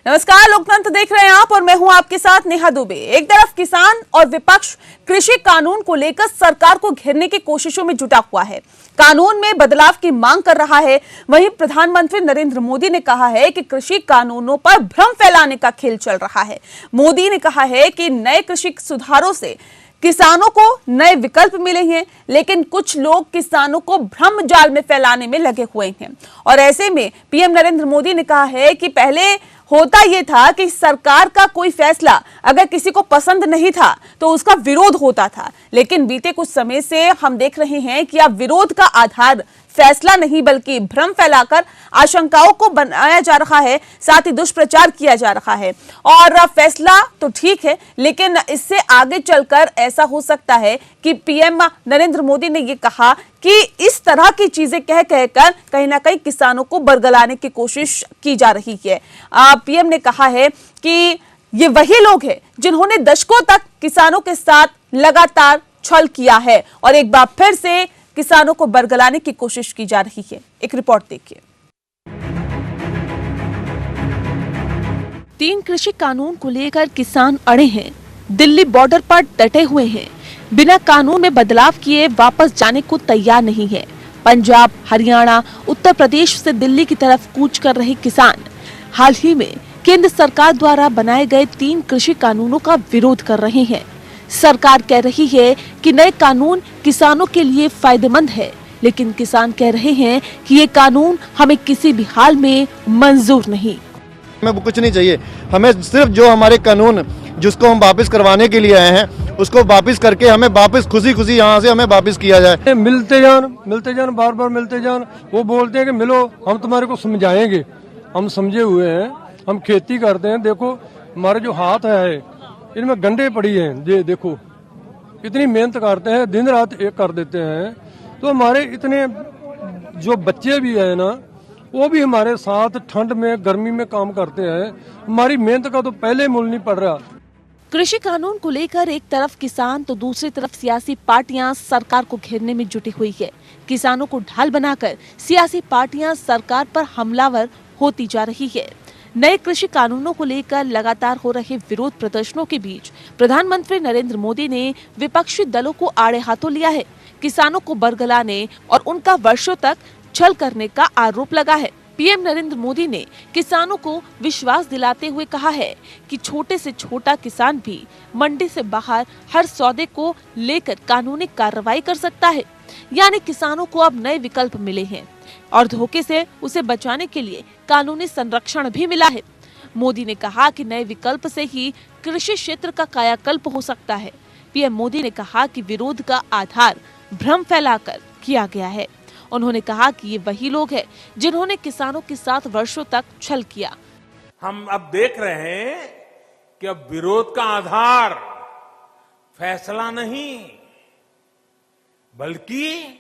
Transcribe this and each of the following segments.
नमस्कार, लोकतंत्र देख रहे हैं आप और मैं हूं आपके साथ नेहा दुबे। एक तरफ किसान और विपक्ष कृषि कानून को लेकर सरकार को घेरने की कोशिशों में जुटा हुआ है, कानून में बदलाव की मांग कर रहा है। वहीं प्रधानमंत्री नरेंद्र मोदी ने कहा है कि कृषि कानूनों पर भ्रम फैलाने का खेल चल रहा है। मोदी ने कहा है कि नए कृषि सुधारों से किसानों को नए विकल्प मिले हैं, लेकिन कुछ लोग किसानों को भ्रम जाल में फैलाने में लगे हुए हैं। और ऐसे में पीएम नरेंद्र मोदी ने कहा है कि पहले होता यह था कि सरकार का कोई फैसला अगर किसी को पसंद नहीं था तो उसका विरोध होता था, लेकिन बीते कुछ समय से हम देख रहे हैं कि अब विरोध का आधार फैसला नहीं बल्कि भ्रम फैलाकर आशंकाओं को बनाया जा रहा है, साथ ही दुष्प्रचार किया जा रहा है। और फैसला तो ठीक है, लेकिन इससे आगे चलकर ऐसा हो सकता है कि पीएम नरेंद्र मोदी ने यह कहा कि इस तरह की चीजें कह कहकर कहीं ना कहीं किसानों को बरगलाने की कोशिश की जा रही है। पीएम ने कहा है कि ये वही लोग हैं जिन्होंने दशकों तक किसानों के साथ लगातार छल किया है और एक बार फिर से किसानों को बरगलाने की कोशिश की जा रही है। एक रिपोर्ट देखिए। 3 कृषि कानून को लेकर किसान अड़े हैं, दिल्ली बॉर्डर पर डटे हुए हैं, बिना कानून में बदलाव किए वापस जाने को तैयार नहीं है। पंजाब, हरियाणा, उत्तर प्रदेश से दिल्ली की तरफ कूच कर रहे किसान हाल ही में केंद्र सरकार द्वारा बनाए गए 3 कृषि कानूनों का विरोध कर रहे हैं। सरकार कह रही है कि नए कानून किसानों के लिए फायदेमंद है, लेकिन किसान कह रहे हैं कि ये कानून हमें किसी भी हाल में मंजूर नहीं। हमें कुछ नहीं चाहिए, हमें सिर्फ जो हमारे कानून जिसको हम वापस करवाने के लिए आए हैं उसको वापस करके हमें वापस खुशी खुशी यहाँ से हमें वापस किया जाए। मिलते जान बार बार मिलते जान। वो बोलते हैं कि मिलो, हम तुम्हारे को समझाएंगे। हम समझे हुए हैं, हम खेती करते हैं। देखो हमारे जो हाथ है इनमें गंडे पड़ी हैं, ये देखो इतनी मेहनत करते हैं, दिन रात एक कर देते हैं। तो हमारे इतने जो बच्चे भी है ना, वो भी हमारे साथ ठंड में गर्मी में काम करते हैं। हमारी मेहनत का तो पहले मूल्य नहीं पड़ रहा। कृषि कानून को लेकर एक तरफ किसान तो दूसरी तरफ सियासी पार्टियां सरकार को घेरने में जुटी हुई है। किसानों को ढाल बनाकर सियासी पार्टियां सरकार पर हमलावर होती जा रही है। नए कृषि कानूनों को लेकर लगातार हो रहे विरोध प्रदर्शनों के बीच प्रधानमंत्री नरेंद्र मोदी ने विपक्षी दलों को आड़े हाथों लिया है। किसानों को बरगलाने और उनका वर्षों तक छल करने का आरोप लगा है। पीएम नरेंद्र मोदी ने किसानों को विश्वास दिलाते हुए कहा है कि छोटे से छोटा किसान भी मंडी से बाहर हर सौदे को लेकर कानूनी कार्रवाई कर सकता है। यानी किसानों को अब नए विकल्प मिले हैं और धोखे से उसे बचाने के लिए कानूनी संरक्षण भी मिला है। मोदी ने कहा कि नए विकल्प से ही कृषि क्षेत्र का कायाकल्प हो सकता है। पीएम मोदी ने कहा कि विरोध का आधार भ्रम फैलाकर किया गया है। उन्होंने कहा कि ये वही लोग हैं जिन्होंने किसानों के साथ वर्षों तक छल किया। हम अब देख रहे हैं कि अब विरोध का आधार फैसला नहीं बल्कि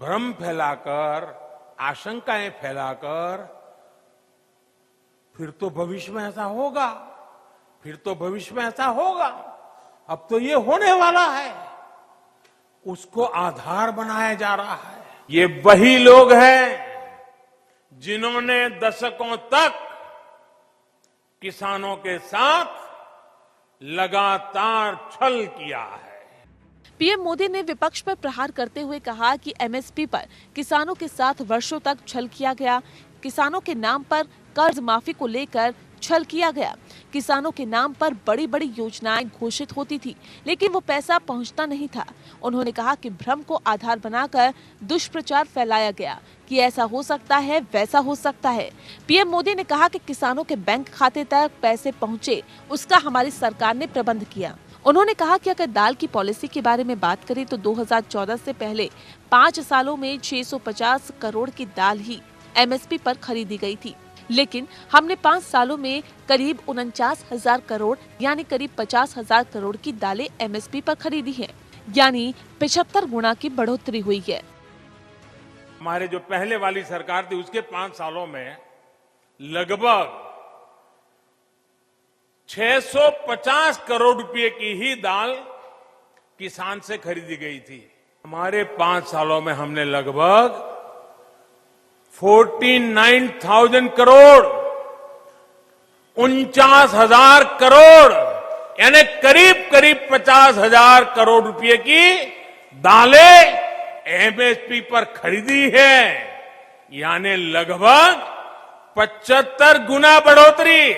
भ्रम फैलाकर, आशंकाएं फैलाकर फिर तो भविष्य में ऐसा होगा, अब तो ये होने वाला है, उसको आधार बनाया जा रहा है। ये वही लोग हैं जिन्होंने दशकों तक किसानों के साथ लगातार छल किया है। पीएम मोदी ने विपक्ष पर प्रहार करते हुए कहा कि एमएसपी पर किसानों के साथ वर्षों तक छल किया गया, किसानों के नाम पर कर्ज माफी को लेकर छल किया गया, किसानों के नाम पर बड़ी बड़ी योजनाएं घोषित होती थी लेकिन वो पैसा पहुंचता नहीं था। उन्होंने कहा कि भ्रम को आधार बनाकर दुष्प्रचार फैलाया गया कि ऐसा हो सकता है, वैसा हो सकता है। पीएम मोदी ने कहा कि किसानों के बैंक खाते तक पैसे पहुंचे, उसका हमारी सरकार ने प्रबंध किया। उन्होंने कहा कि अगर दाल की पॉलिसी के बारे में बात करें तो 2014 से पहले 5 सालों में 650 करोड़ की दाल ही एमएसपी पर खरीदी गई थी, लेकिन हमने 5 सालों में करीब 49,000 करोड़ यानी करीब 50,000 करोड़ की दालें एमएसपी पर खरीदी हैं, यानी 75 गुना की बढ़ोतरी हुई है। हमारे जो पहले वाली सरकार थी उसके 5 सालों में लगभग 650 करोड़ रुपए की ही दाल किसान से खरीदी गई थी। हमारे 5 सालों में हमने लगभग 49,000 करोड़ 49,000 करोड़ यानी करीब करीब 50,000 करोड़ रुपए की दालें एमएसपी पर खरीदी है, यानी लगभग 75 गुना बढ़ोतरी।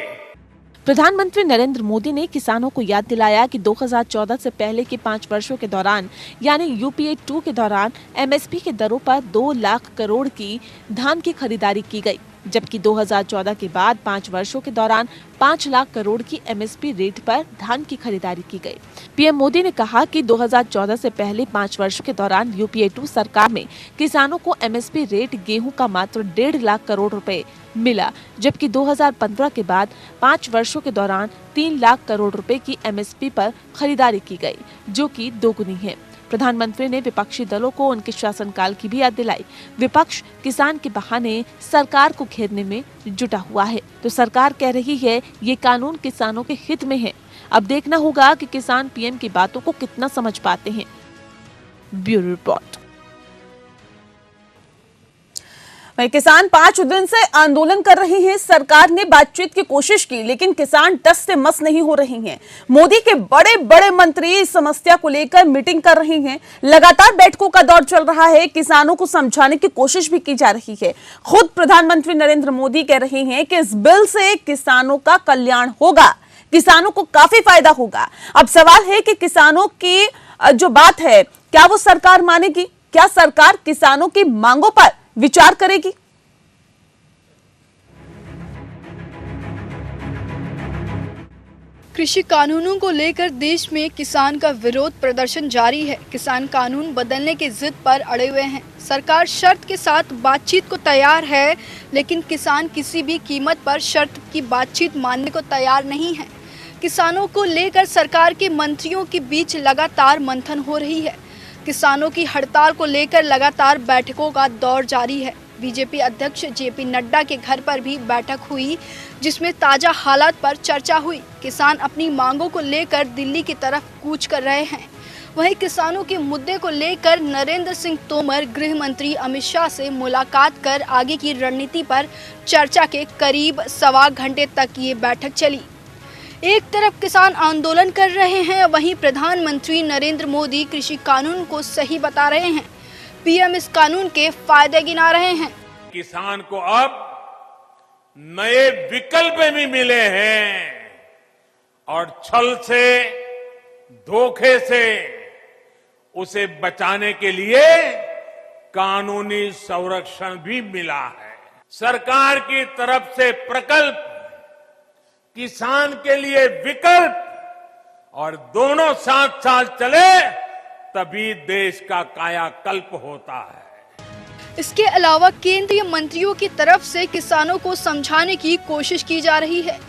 प्रधानमंत्री नरेंद्र मोदी ने किसानों को याद दिलाया कि 2014 से पहले के 5 वर्षों के दौरान यानी यूपीए 2 के दौरान एमएसपी के दरों पर 2 लाख करोड़ की धान की खरीदारी की गई, जबकि 2014 के बाद 5 वर्षों के दौरान 5 लाख करोड़ की एमएसपी रेट पर धान की खरीदारी की गई। पीएम मोदी ने कहा कि 2014 से पहले 5 वर्षों के दौरान यूपीए 2 सरकार में किसानों को एमएसपी रेट गेहूं का मात्र 1.5 लाख करोड़ रुपए मिला, जबकि 2015 के बाद 5 वर्षों के दौरान 3 लाख करोड़ रुपए की एमएसपी पर खरीदारी की गई, जो कि दोगुनी है। प्रधानमंत्री ने विपक्षी दलों को उनके शासनकाल की भी याद दिलाई। विपक्ष किसान के बहाने सरकार को घेरने में जुटा हुआ है, तो सरकार कह रही है ये कानून किसानों के हित में है। अब देखना होगा कि किसान पीएम की बातों को कितना समझ पाते हैं। Bureau report. वहीं किसान 5 दिन से आंदोलन कर रहे हैं। सरकार ने बातचीत की कोशिश की, लेकिन किसान टस से मस नहीं हो रहे हैं। मोदी के बड़े बड़े मंत्री इस समस्या को लेकर मीटिंग कर रहे हैं। लगातार बैठकों का दौर चल रहा है। किसानों को समझाने की कोशिश भी की जा रही है। खुद प्रधानमंत्री नरेंद्र मोदी कह रहे हैं कि इस बिल से किसानों का कल्याण होगा, किसानों को काफी फायदा होगा। अब सवाल है कि किसानों की जो बात है, क्या वो सरकार मानेगी? क्या सरकार किसानों की मांगों पर विचार करेगी? कृषि कानूनों को लेकर देश में किसान का विरोध प्रदर्शन जारी है। किसान कानून बदलने की जिद पर अड़े हुए हैं। सरकार शर्त के साथ बातचीत को तैयार है, लेकिन किसान किसी भी कीमत पर शर्त की बातचीत मानने को तैयार नहीं है। किसानों को लेकर सरकार के मंत्रियों के बीच लगातार मंथन हो रही है। किसानों की हड़ताल को लेकर लगातार बैठकों का दौर जारी है। बीजेपी अध्यक्ष जेपी नड्डा के घर पर भी बैठक हुई, जिसमें ताजा हालात पर चर्चा हुई। किसान अपनी मांगों को लेकर दिल्ली की तरफ कूच कर रहे हैं। वहीं किसानों के मुद्दे को लेकर नरेंद्र सिंह तोमर गृह मंत्री अमित शाह से मुलाकात कर आगे की रणनीति पर चर्चा के करीब 1.25 घंटे तक ये बैठक चली। एक तरफ किसान आंदोलन कर रहे हैं, वहीं प्रधानमंत्री नरेंद्र मोदी कृषि कानून को सही बता रहे हैं। पीएम इस कानून के फायदे गिना रहे हैं। किसान को अब नए विकल्प भी मिले हैं और छल से, धोखे से उसे बचाने के लिए कानूनी संरक्षण भी मिला है। सरकार की तरफ से प्रकल्प, किसान के लिए विकल्प और दोनों साथ साथ चले तभी देश का कायाकल्प होता है। इसके अलावा केंद्रीय मंत्रियों की तरफ से किसानों को समझाने की कोशिश की जा रही है।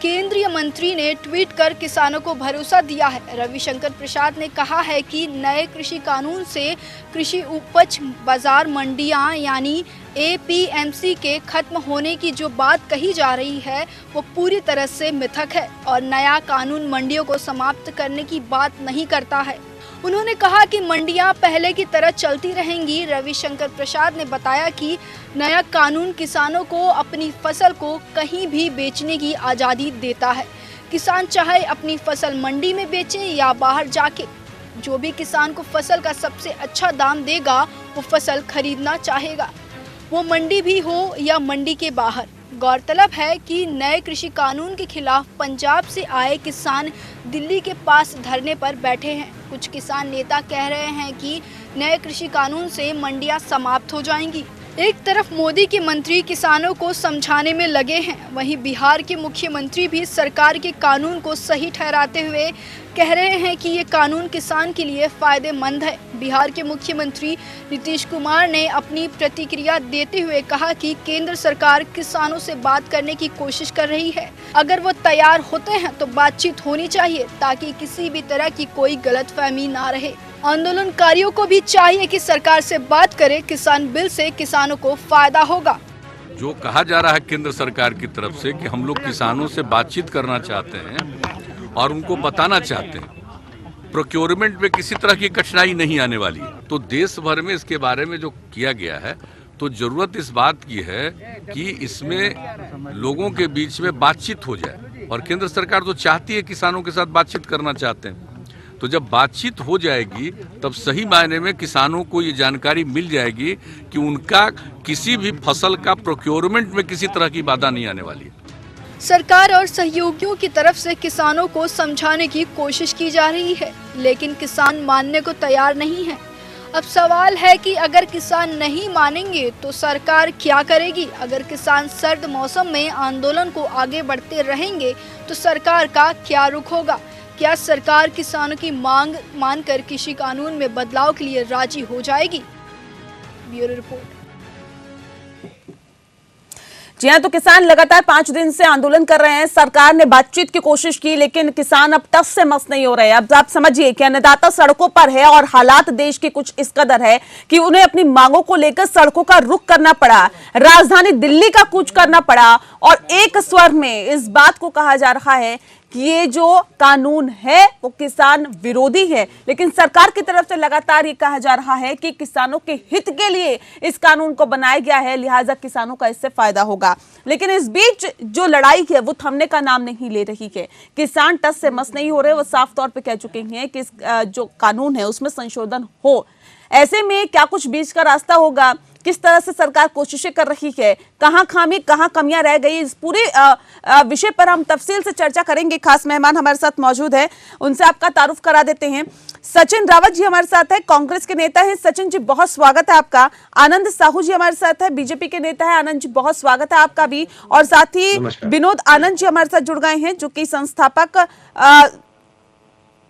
केंद्रीय मंत्री ने ट्वीट कर किसानों को भरोसा दिया है। रविशंकर प्रसाद ने कहा है कि नए कृषि कानून से कृषि उपज बाजार मंडियां यानी एपीएमसी के खत्म होने की जो बात कही जा रही है वो पूरी तरह से मिथक है और नया कानून मंडियों को समाप्त करने की बात नहीं करता है। उन्होंने कहा कि मंडियां पहले की तरह चलती रहेंगी। रविशंकर प्रसाद ने बताया कि नया कानून किसानों को अपनी फसल को कहीं भी बेचने की आज़ादी देता है। किसान चाहे अपनी फसल मंडी में बेचे या बाहर जाके, जो भी किसान को फसल का सबसे अच्छा दाम देगा वो फसल खरीदना चाहेगा, वो मंडी भी हो या मंडी के बाहर। गौरतलब है कि नए कृषि कानून के खिलाफ पंजाब से आए किसान दिल्ली के पास धरने पर बैठे हैं। कुछ किसान नेता कह रहे हैं कि नए कृषि कानून से मंडियां समाप्त हो जाएंगी। एक तरफ मोदी के मंत्री किसानों को समझाने में लगे हैं, वहीं बिहार के मुख्यमंत्री भी सरकार के कानून को सही ठहराते हुए कह रहे हैं कि ये कानून किसान के लिए फायदेमंद है। बिहार के मुख्यमंत्री नीतीश कुमार ने अपनी प्रतिक्रिया देते हुए कहा कि केंद्र सरकार किसानों से बात करने की कोशिश कर रही है। अगर वो तैयार होते हैं तो बातचीत होनी चाहिए ताकि किसी भी तरह की कोई गलतफहमी ना रहे। आंदोलनकारियों को भी चाहिए कि सरकार से बात करें। किसान बिल से किसानों को फायदा होगा। जो कहा जा रहा है केंद्र सरकार की तरफ से कि हम लोग किसानों से बातचीत करना चाहते हैं और उनको बताना चाहते हैं प्रोक्योरमेंट में किसी तरह की कठिनाई नहीं आने वाली है, तो देश भर में इसके बारे में जो किया गया है तो जरूरत इस बात की है कि इसमें लोगों के बीच में बातचीत हो जाए, और केंद्र सरकार तो चाहती है, किसानों के साथ बातचीत करना चाहते हैं। तो जब बातचीत हो जाएगी तब सही मायने में किसानों को ये जानकारी मिल जाएगी कि उनका किसी भी फसल का प्रोक्योरमेंट में किसी तरह की बाधा नहीं आने वाली है। सरकार और सहयोगियों की तरफ से किसानों को समझाने की कोशिश की जा रही है, लेकिन किसान मानने को तैयार नहीं है। अब सवाल है कि अगर किसान नहीं मानेंगे तो सरकार क्या करेगी? अगर किसान सर्द मौसम में आंदोलन को आगे बढ़ते रहेंगे तो सरकार का क्या रुख होगा? क्या सरकार किसानों की मांग मानकर कृषि कानून में बदलाव के लिए राजी हो जाएगी? Bureau report. जी हाँ, तो किसान लगातार 5 दिन से आंदोलन कर रहे हैं। सरकार ने बातचीत की कोशिश की, लेकिन किसान अब टस से मस नहीं हो रहे हैं। अब आप समझिए कि अन्नदाता सड़कों पर है और हालात देश के कुछ इस कदर है कि उन्हें अपनी मांगों को लेकर सड़कों का रुख करना पड़ा, राजधानी दिल्ली का कूच करना पड़ा, और एक स्वर में इस बात को कहा जा रहा है कि ये जो कानून है वो किसान विरोधी है। लेकिन सरकार की तरफ से लगातार ये कहा जा रहा है कि किसानों के हित के लिए इस कानून को बनाया गया है, लिहाजा किसानों का इससे फायदा होगा। लेकिन इस बीच जो लड़ाई है वो थमने का नाम नहीं ले रही है। किसान टस से मस नहीं हो रहे, वो साफ तौर पे कह चुके हैं कि इस जो कानून है उसमें संशोधन हो। ऐसे में क्या कुछ बीच का रास्ता होगा, किस तरह से सरकार कोशिशें कर रही है, कहां खामी कहां कमियां रह गई, इस पूरे विषय पर हम तफसील से चर्चा करेंगे। खास मेहमान हमारे साथ मौजूद है, उनसे आपका तारुफ करा देते हैं। सचिन रावत जी हमारे साथ है, कांग्रेस के नेता हैं। सचिन जी बहुत स्वागत है आपका। आनंद साहू जी हमारे साथ है, बीजेपी के नेता है। आनंद जी बहुत स्वागत है आपका भी। और साथ ही विनोद आनंद जी हमारे साथ जुड़ गए हैं, जो कि संस्थापक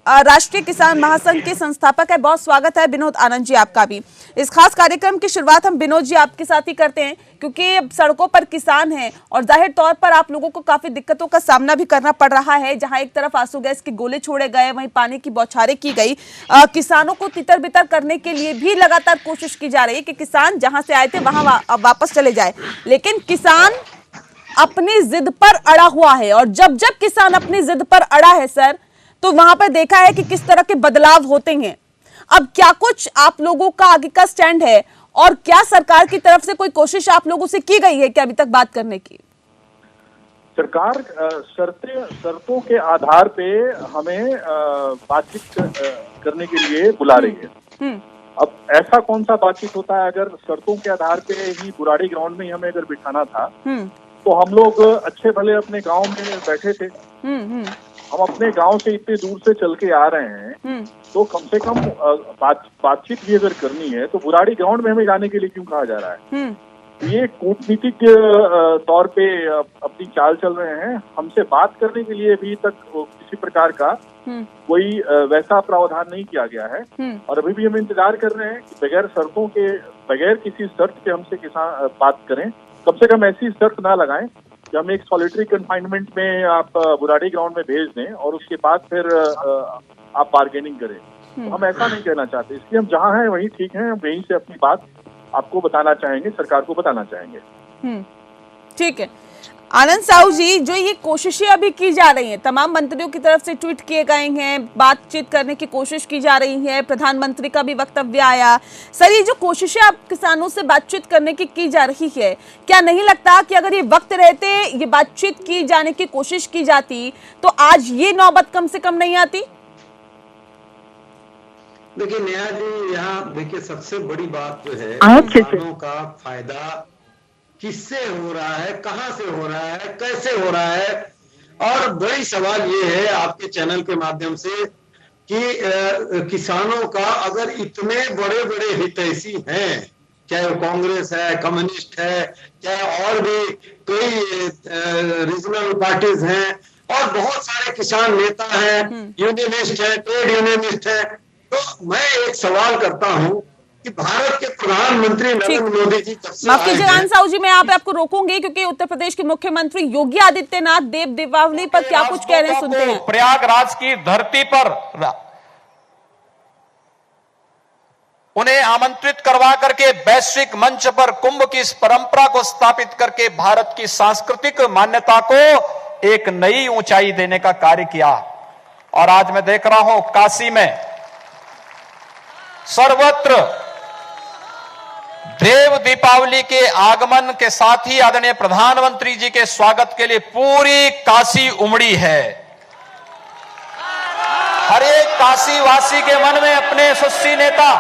राष्ट्रीय किसान महासंघ के संस्थापक है। बहुत स्वागत है विनोद आनंद जी आपका भी। इस खास कार्यक्रम की शुरुआत हम विनोद जी आपके साथ ही करते हैं, क्योंकि अब सड़कों पर किसान हैं और जाहिर तौर पर आप लोगों को काफी दिक्कतों का सामना भी करना पड़ रहा है। जहां एक तरफ आंसू गैस के गोले छोड़े गए, वहीं पानी की बौछारें की गई। किसानों को तितर बितर करने के लिए भी लगातार कोशिश की जा रही है कि किसान जहां से आए थे वहां वापस चले जाए। लेकिन किसान अपनी जिद पर अड़ा हुआ है, और जब जब किसान अपनी जिद पर अड़ा है सर, तो वहां पर देखा है कि किस तरह के बदलाव होते हैं। अब क्या कुछ आप लोगों का आगे का स्टैंड है, और क्या सरकार की तरफ से कोई कोशिश आप लोगों से की गई है क्या अभी तक बात करने की? सरकार शर्तों के आधार पे हमें बातचीत करने के लिए बुला रही है। अब ऐसा कौन सा बातचीत होता है? अगर शर्तों के आधार पे ही बुराड़ी ग्राउंड में ही हमें अगर बिठाना था तो हम लोग अच्छे भले अपने गांव में बैठे थे। हम अपने गांव से इतने दूर से चल के आ रहे हैं, तो कम से कम बातचीत भी अगर करनी है तो बुराड़ी ग्राउंड में हमें जाने के लिए क्यों कहा जा रहा है? ये कूटनीतिक तौर पे अपनी चाल चल रहे हैं। हमसे बात करने के लिए अभी तक किसी प्रकार का कोई वैसा प्रावधान नहीं किया गया है, और अभी भी हम इंतजार कर रहे हैं कि बगैर किसी शर्त के हमसे किसान बात करें। कम से कम ऐसी शर्त ना लगाएं कि हम एक सॉलिटरी कन्फाइनमेंट में आप बुराड़ी ग्राउंड में भेज दें और उसके बाद फिर आप बार्गेनिंग करें। तो हम ऐसा नहीं कहना चाहते, इसलिए हम जहाँ हैं वहीं ठीक हैं। हम वहीं से अपनी बात आपको बताना चाहेंगे, सरकार को बताना चाहेंगे। ठीक है आनंद साहू जी, जो ये कोशिशें अभी की जा रही हैं, तमाम मंत्रियों की तरफ से ट्वीट किए गए हैं, बातचीत करने की कोशिश की जा रही है, प्रधानमंत्री का भी वक्तव्य आया। सर, ये जो कोशिशें आप किसानों से बातचीत करने की जा रही है, क्या नहीं लगता कि अगर ये वक्त रहते ये बातचीत की जाने की कोशिश की जाती तो आज ये नौबत कम से कम नहीं आती? देखिए नेहा जी, यहाँ देखिए सबसे बड़ी बात जो है, किसानों का फायदा किससे हो रहा है, कहां से हो रहा है, कैसे हो रहा है। और बड़ी सवाल ये है आपके चैनल के माध्यम से कि किसानों का अगर इतने बड़े बड़े हितैषी हैं, चाहे वो कांग्रेस है, कम्युनिस्ट है, चाहे और भी कोई रीजनल पार्टीज हैं, और बहुत सारे किसान नेता हैं, यूनियनिस्ट है, ट्रेड यूनियनिस्ट है, तो मैं एक सवाल करता हूं कि भारत के प्रधानमंत्री नरेंद्र मोदी जी माफ कीजिए आनंद साहू जी, मैं यहाँ पे आपको रोकूंगी क्योंकि उत्तर प्रदेश के मुख्यमंत्री योगी आदित्यनाथ देव दीपावली पर क्या कुछ कह रहे हैं, सुनते हैं। प्रयागराज की धरती पर उन्हें आमंत्रित करवा करके वैश्विक मंच पर कुंभ की इस परंपरा को स्थापित करके भारत की सांस्कृतिक मान्यता को एक नई ऊंचाई देने का कार्य किया। और आज मैं देख रहा हूं काशी में सर्वत्र देव दीपावली के आगमन के साथ ही आदरणीय प्रधानमंत्री जी के स्वागत के लिए पूरी काशी उमड़ी है। हर एक काशी वासी के मन में अपने यशस्वी नेता,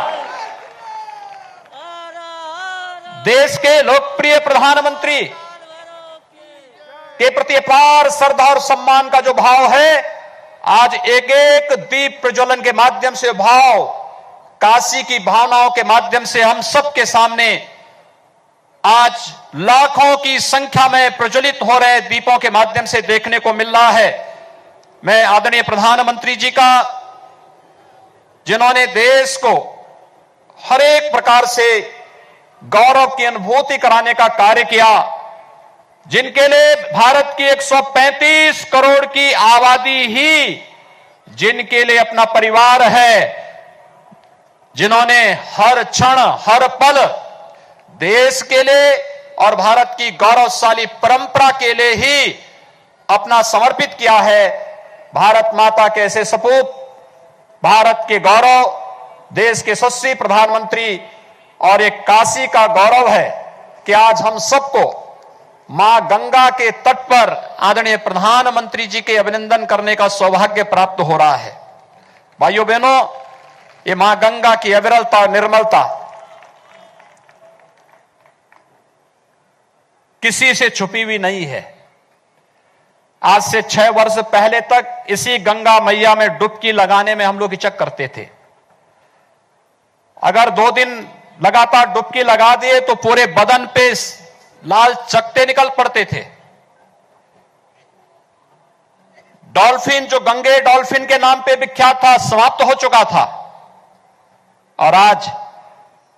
देश के लोकप्रिय प्रधानमंत्री के प्रति अपार श्रद्धा और सम्मान का जो भाव है, आज एक एक दीप प्रज्वलन के माध्यम से भाव काशी की भावनाओं के माध्यम से हम सबके सामने आज लाखों की संख्या में प्रज्वलित हो रहे दीपों के माध्यम से देखने को मिल रहा है। मैं आदरणीय प्रधानमंत्री जी का, जिन्होंने देश को हर एक प्रकार से गौरव की अनुभूति कराने का कार्य किया, जिनके लिए भारत की 135 करोड़ की आबादी ही जिनके लिए अपना परिवार है, जिन्होंने हर क्षण हर पल देश के लिए और भारत की गौरवशाली परंपरा के लिए ही अपना समर्पित किया है। भारत माता के ऐसे सपूत, भारत के गौरव, देश के यशस्वी प्रधानमंत्री और एक काशी का गौरव है कि आज हम सबको मां गंगा के तट पर आदरणीय प्रधानमंत्री जी के अभिनंदन करने का सौभाग्य प्राप्त हो रहा है। भाइयों बहनों, ये मां गंगा की अविरलता, निर्मलता किसी से छुपी हुई नहीं है। आज से 6 वर्ष पहले तक इसी गंगा मैया में डुबकी लगाने में हम लोग हिचक करते थे। अगर 2 दिन लगातार डुबकी लगा दिए तो पूरे बदन पे लाल चकत्ते निकल पड़ते थे। डॉल्फिन, जो गंगे डॉल्फिन के नाम पे विख्यात था, समाप्त हो चुका था। और आज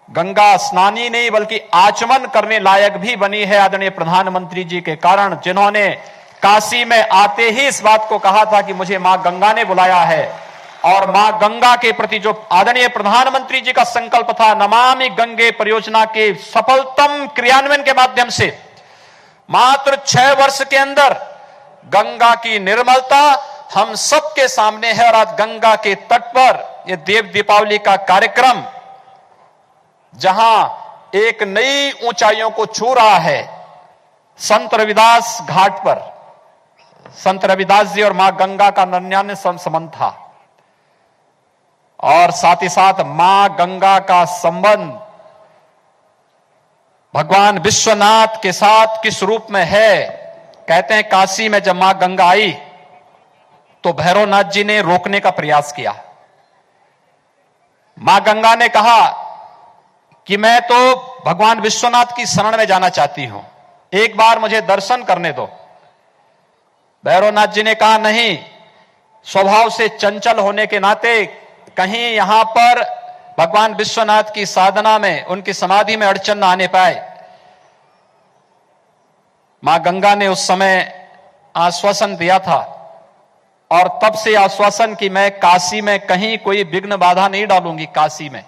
गंगा स्नानी नहीं बल्कि आचमन करने लायक भी बनी है आदरणीय प्रधानमंत्री जी के कारण, जिन्होंने काशी में आते ही इस बात को कहा था कि मुझे मां गंगा ने बुलाया है। और मां गंगा के प्रति जो आदरणीय प्रधानमंत्री जी का संकल्प था, नमामि गंगे परियोजना के सफलतम क्रियान्वयन के माध्यम से मात्र 6 वर्ष के अंदर गंगा की निर्मलता हम सबके सामने है। और आज गंगा के तट पर यह देव दीपावली का कार्यक्रम जहां एक नई ऊंचाइयों को छू रहा है, संत रविदास घाट पर संत रविदास जी और मां गंगा का अनन्य संबंध था। और साथ ही साथ मां गंगा का संबंध भगवान विश्वनाथ के साथ किस रूप में है। कहते हैं काशी में जब मां गंगा आई तो भैरवनाथ जी ने रोकने का प्रयास किया। मां गंगा ने कहा कि मैं तो भगवान विश्वनाथ की शरण में जाना चाहती हूं, एक बार मुझे दर्शन करने दो। भैरवनाथ जी ने कहा नहीं, स्वभाव से चंचल होने के नाते कहीं यहां पर भगवान विश्वनाथ की साधना में, उनकी समाधि में अड़चन न आने पाए। मां गंगा ने उस समय आश्वासन दिया था और तब से आश्वासन कि मैं काशी में कहीं कोई विघ्न बाधा नहीं डालूंगी काशी में।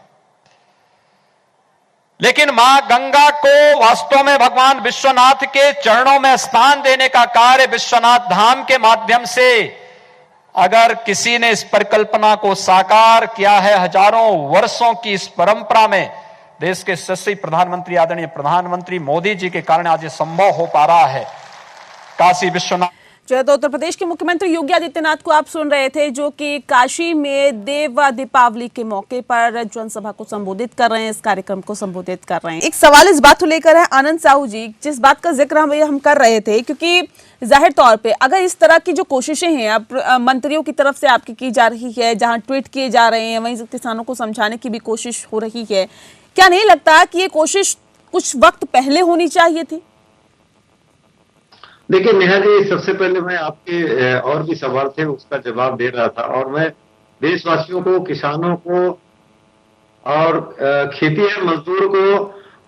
लेकिन मां गंगा को वास्तव में भगवान विश्वनाथ के चरणों में स्थान देने का कार्य विश्वनाथ धाम के माध्यम से अगर किसी ने इस परिकल्पना को साकार किया है, हजारों वर्षों की इस परंपरा में देश के यशस्वी प्रधानमंत्री आदरणीय प्रधानमंत्री मोदी जी के कारण आज ये संभव हो पा रहा है। काशी विश्वनाथ तो उत्तर प्रदेश के मुख्यमंत्री योगी आदित्यनाथ को आप सुन रहे थे, जो कि काशी में देव दीपावली के मौके पर जनसभा को संबोधित कर रहे हैं, इस कार्यक्रम को संबोधित कर रहे हैं। एक सवाल इस बात को लेकर है आनंद साहू जी, जिस बात का जिक्र हम कर रहे थे, क्योंकि जाहिर तौर पे अगर इस तरह की जो कोशिशें हैं अब मंत्रियों की तरफ से आपकी की जा रही है, जहां ट्वीट किए जा रहे हैं, वहीं किसानों को समझाने की भी कोशिश हो रही है, क्या नहीं लगता कि ये कोशिश कुछ वक्त पहले होनी चाहिए थी? देखिए नेहा जी, सबसे पहले मैं आपके और भी सवाल थे उसका जवाब दे रहा था, और मैं देशवासियों को, किसानों को और खेती है मजदूर को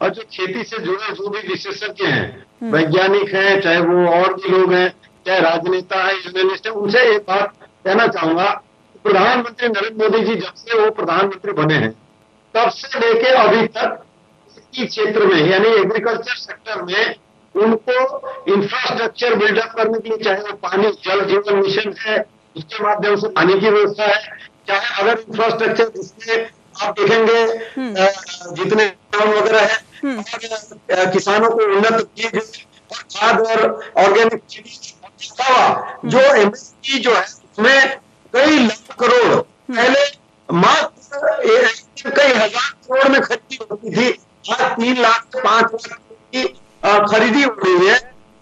और जो खेती से जुड़े जो भी विशेषज्ञ हैं, वैज्ञानिक हैं, चाहे वो और भी लोग हैं, चाहे राजनेता है, जर्नलिस्ट है, उनसे एक बात कहना चाहूंगा। प्रधानमंत्री नरेंद्र मोदी जी जब से वो प्रधानमंत्री बने हैं तब से लेके अभी तक इसी क्षेत्र में यानी एग्रीकल्चर सेक्टर में उनको इंफ्रास्ट्रक्चर बिल्डअप करने के लिए, चाहे वो पानी जल जीवन मिशन है उसके माध्यम से पानी की व्यवस्था है, चाहे अगर इंफ्रास्ट्रक्चर जिसमें आप देखेंगे जितने ग्राउंड वगैरह है और किसानों को उन्नत बीज और खाद और ऑर्गेनिक चीज के अलावा जो एमएसपी जो है उसमें कई लाख करोड़ पहले मात्र कई हजार करोड़ में खरीदी होती थी, आज 3 लाख से 5 लाख की खरीदी हो रही है,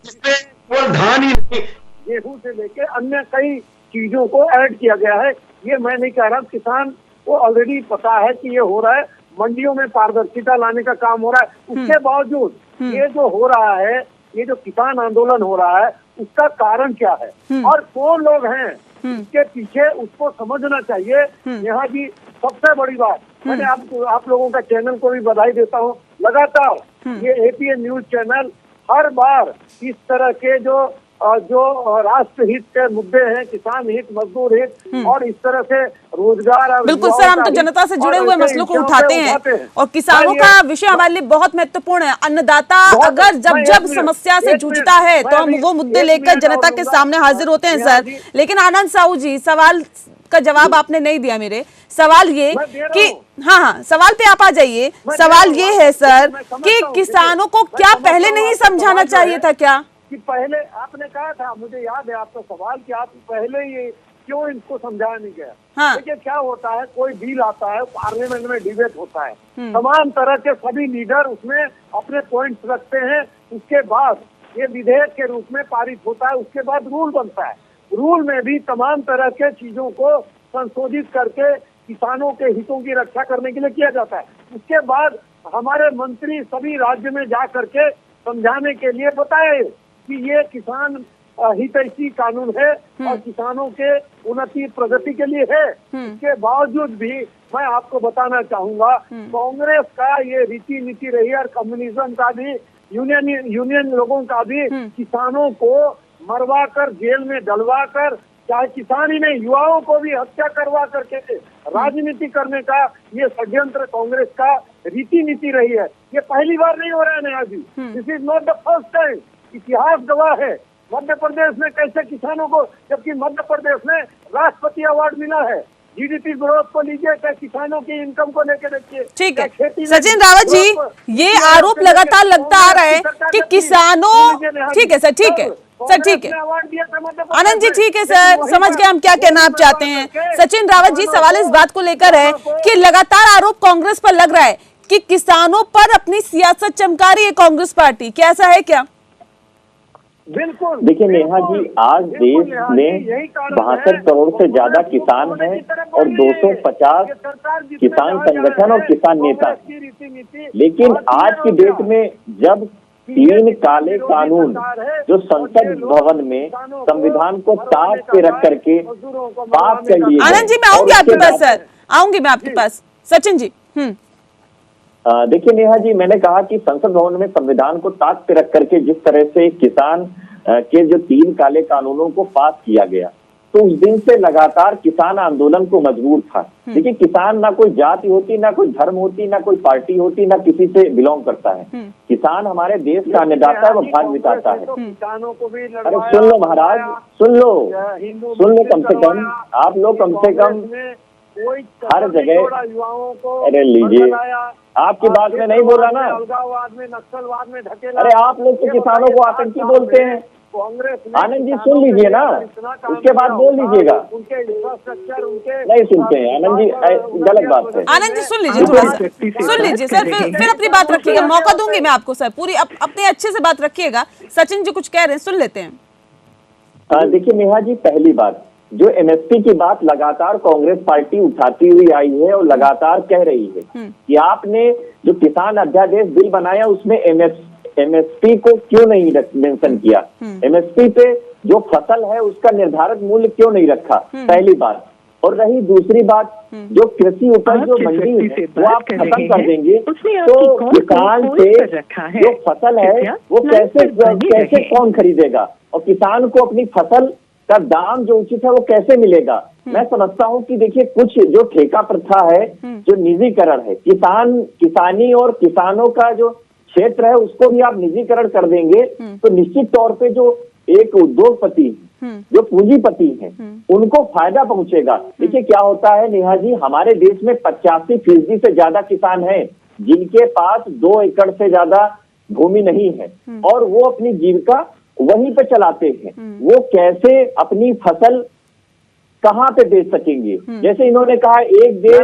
जिसमें केवल धान ही नहीं गेहूं से लेके अन्य कई चीजों को ऐड किया गया है। ये मैं नहीं कह रहा, किसान को ऑलरेडी पता है कि ये हो रहा है, मंडियों में पारदर्शिता लाने का काम हो रहा है। उसके बावजूद ये जो हो रहा है, ये जो किसान आंदोलन हो रहा है, उसका कारण क्या है और कौन लोग हैं इसके पीछे, उसको समझना चाहिए। यहाँ की सबसे बड़ी बात, मैंने आप लोगों का चैनल को भी बधाई देता हूँ, लगातार ये एपीएन न्यूज चैनल हर बार इस तरह के जो राष्ट्र हित के मुद्दे हैं, किसान हित, मजदूर हित और इस तरह से रोजगार। बिल्कुल सर, हम तो जनता से जुड़े हुए मसलों को उठाते हैं और किसानों का विषय हमारे लिए बहुत महत्वपूर्ण है। अन्नदाता अगर जब समस्या से जूझता है तो हम वो मुद्दे लेकर जनता के सामने हाजिर होते हैं सर। लेकिन आनंद साहू जी, सवाल का जवाब आपने नहीं दिया मेरे सवाल ये कि हाँ, सवाल पे आप आ जाइए। सवाल ये है सर कि किसानों को क्या पहले नहीं समझाना चाहिए था क्या? कि पहले आपने कहा था, मुझे याद है आपका सवाल, कि आप पहले ये क्यों इनको समझाया नहीं गया। हाँ। देखिए क्या होता है, कोई बिल आता है, पार्लियामेंट में डिबेट होता है, तमाम तरह के सभी लीडर उसमें अपने पॉइंट्स रखते हैं, उसके बाद ये विधेयक के रूप में पारित होता है, उसके बाद रूल बनता है। रूल में भी तमाम तरह के चीजों को संशोधित करके किसानों के हितों की रक्षा करने के लिए किया जाता है। उसके बाद हमारे मंत्री सभी राज्य में जा करके समझाने के लिए बताए कि ये किसान हितैषी कानून है और किसानों के उन्नति प्रगति के लिए है। इसके बावजूद भी मैं आपको बताना चाहूंगा, कांग्रेस का ये रीति नीति रही है और कम्युनिज्म का भी, यूनियन लोगों का भी, किसानों को मरवा कर, जेल में डलवा कर, चाहे किसान ही नहीं युवाओं को भी हत्या करवा करके राजनीति करने का ये षड्यंत्र कांग्रेस का रीति नीति रही है। ये पहली बार नहीं हो रहा है नया जी, this is not the first time. इतिहास गवाह है मध्य प्रदेश में कैसे किसानों को, जबकि मध्य प्रदेश में राष्ट्रपति अवार्ड मिला है। जीडीपी ग्रोथ को लीजिए, क्या किसानों की इनकम को लेकर देखिए। ठीक है सचिन रावत जी, ये आरोप लगातार लगता आ रहा है कि किसानों, ठीक है सर, ठीक है सर, ठीक है आनंद जी, ठीक है सर, समझ गए हम क्या कहना आप चाहते हैं। सचिन रावत जी, सवाल इस बात को लेकर है कि लगातार आरोप कांग्रेस पर लग रहा है कि किसानों पर अपनी सियासत चमका रही है कांग्रेस पार्टी, क्या ऐसा है क्या? बिल्कुल। देखिए नेहा जी, आज देश में 62 करोड़ से ज्यादा किसान हैं और 250 किसान संगठन और किसान नेता, लेकिन आज की डेट में जब 3 काले कानून जो संसद भवन में संविधान को ताक पे रख करके पास कर लिए। आनंद जी, मैं आऊंगी आपके पास सर, आऊंगी मैं आपके पास। सचिन जी, देखिए नेहा जी, मैंने कहा कि संसद भवन में संविधान को ताक पे रख करके जिस तरह से किसान के जो 3 काले कानूनों को पास किया गया, तो उस दिन से लगातार किसान आंदोलन को मजबूर था। देखिए किसान ना कोई जाति होती, ना कोई धर्म होती, ना कोई पार्टी होती, ना किसी से बिलोंग करता है। किसान हमारे देश का अन्नदाता है, वो भाग बिताता है। अरे सुन लो महाराज, सुन लो कम से कम, आप लोग कम से कम हर जगह, अरे लीजिए, आपकी बात में नहीं बोला ना, नक्सलवाद में ढकेला। अरे आप लोग तो किसानों को आतंकी बोलते हैं। आनंद जी सुन लीजिए ना, उसके बाद बोल लीजिएगा। उनके इंफ्रास्ट्रक्चर, उनके नहीं सुनते हैं आनंद जी, गलत बात है। आनंद जी सुन लीजिए, थोड़ा सा सुन लीजिए सर, फिर अपनी बात रखिएगा, मौका दूंगी मैं आपको सर, पूरी अपने अच्छे से बात रखिएगा। सचिन जी कुछ कह रहे हैं, सुन लेते हैं। देखिए नेहा जी, पहली बात, जो एमएसपी की बात लगातार कांग्रेस पार्टी उठाती हुई आई है और लगातार कह रही है कि आपने जो किसान अध्यादेश बिल बनाया उसमें एमएसपी को क्यों नहीं मेंशन किया, एमएसपी पे जो फसल है उसका निर्धारित मूल्य क्यों नहीं रखा, पहली बात। और रही दूसरी बात, जो कृषि उपज जो मंडी है वो आप खत्म कर देंगे तो किसान से जो फसल है वो कैसे कौन खरीदेगा, और किसान को अपनी फसल का दाम जो उचित है वो कैसे मिलेगा। मैं समझता हूँ कि देखिए कुछ जो ठेका प्रथा है, जो निजीकरण है, किसानी और किसानों का जो क्षेत्र है उसको भी आप निजीकरण कर देंगे तो निश्चित तौर पे जो एक उद्योगपति, जो पूंजीपति हैं, उनको फायदा पहुंचेगा। देखिए क्या होता है नेहा जी, हमारे देश में 85% से ज्यादा किसान हैं जिनके पास 2 एकड़ से ज्यादा भूमि नहीं है और वो अपनी जीविका वहीं पे चलाते हैं, वो कैसे अपनी फसल कहाँ पे बेच सकेंगे? जैसे इन्होंने कहा एक देश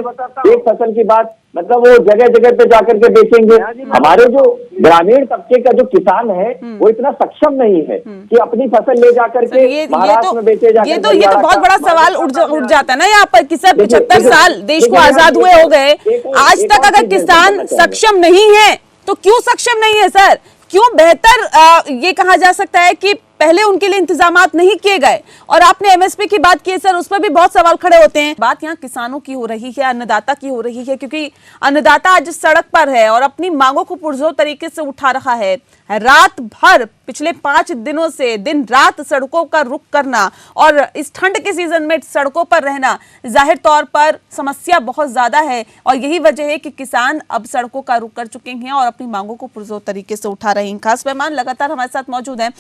एक फसल की बात, मतलब वो जगह जगह पे जाकर के बेचेंगे। हमारे जो ग्रामीण तबके का जो किसान है वो इतना सक्षम नहीं है कि अपनी फसल ले जाकर के महाराष्ट्र में बेचे जाकर। ये तो बहुत बड़ा सवाल उठ जाता है ना यहाँ पर कि सर 75 साल देश को आजाद हुए हो गए, आज तक अगर किसान सक्षम नहीं है तो क्यों सक्षम नहीं है सर? क्यों बेहतर ये कहा जा सकता है कि पहले उनके लिए इंतजामात नहीं किए गए? और आपने एमएसपी की बात की है सर, उस पर भी बहुत सवाल खड़े होते हैं। बात यहाँ किसानों की हो रही है, अन्नदाता की हो रही है, क्योंकि अन्नदाता आज सड़क पर है और अपनी मांगों को पुरजोर तरीके से उठा रहा है। रात भर पिछले 5 दिनों से दिन रात सड़कों का रुख करना और इस ठंड के सीजन में सड़कों पर रहना जाहिर तौर पर समस्या बहुत ज्यादा है और यही वजह है कि किसान अब सड़कों का रुख कर चुके हैं और अपनी मांगों को पुरजोर तरीके से उठा रहे हैं। खास मेहमान लगातार हमारे साथ मौजूद हैं।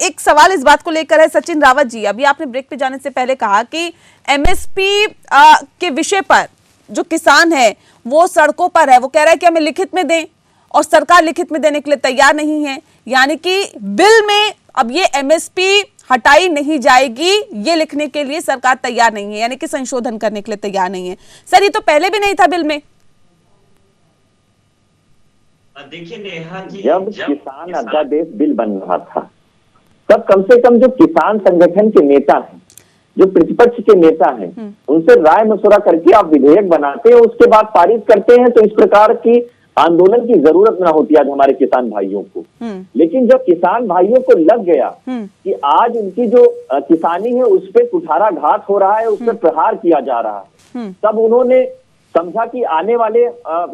एक सवाल इस बात को लेकर है सचिन रावत जी, अभी आपने ब्रेक पे जाने से पहले कहा कि एमएसपी के विषय पर जो किसान है वो सड़कों पर है, वो कह रहा है कि हमें लिखित में दें और सरकार लिखित में देने के लिए तैयार नहीं है, यानी कि बिल में अब ये एमएसपी हटाई नहीं जाएगी ये लिखने के लिए सरकार तैयार नहीं है, यानी कि संशोधन करने के लिए तैयार नहीं है। सर ये तो पहले भी नहीं था बिल में। देखिए नेहा जी, जब किसान अध्यादेश बिल बन रहा था तब कम से कम जो किसान संगठन के नेता हैं, जो प्रतिपक्ष के नेता हैं, उनसे राय मशवरा करके आप विधेयक बनाते हैं, उसके बाद पारित करते हैं, तो इस प्रकार की आंदोलन की जरूरत ना होती आज हमारे किसान भाइयों को। लेकिन जब किसान भाइयों को लग गया कि आज उनकी जो किसानी है उस पर कुठाराघात हो रहा है, उस पर प्रहार किया जा रहा है, तब उन्होंने समझा कि आने वाले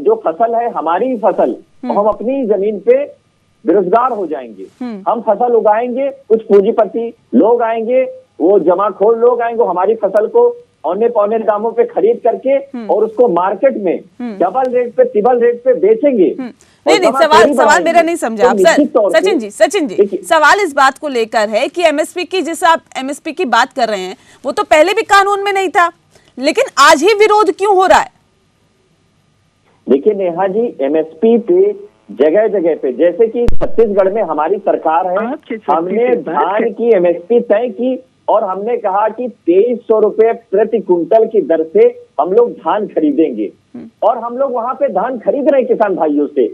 जो फसल है हमारी फसल, हम अपनी जमीन पे बेरोजगार हो जाएंगे, हम फसल उगाएंगे, कुछ पूंजीपति लोग आएंगे, वो जमाखोर लोग आएंगे, हमारी फसल को औने पौने दामों पे खरीद करके और उसको मार्केट में डबल रेट पे ट्रिपल रेट पे बेचेंगे। नहीं, सवाल मेरा नहीं समझा आप सर। सचिन जी सवाल इस बात को लेकर है कि एमएसपी की, जिस आप एमएसपी की बात कर रहे हैं वो तो पहले भी कानून में नहीं था, लेकिन आज ही विरोध क्यों हो रहा है? देखिए नेहा जी, एमएसपी पे जगह जगह पे, जैसे कि छत्तीसगढ़ में हमारी सरकार है, हमने धान की एमएसपी तय की और हमने कहा कि 2300 रुपए प्रति कुंटल की दर से हम लोग धान खरीदेंगे और हम लोग वहां पे धान खरीद रहे हैं किसान भाइयों से।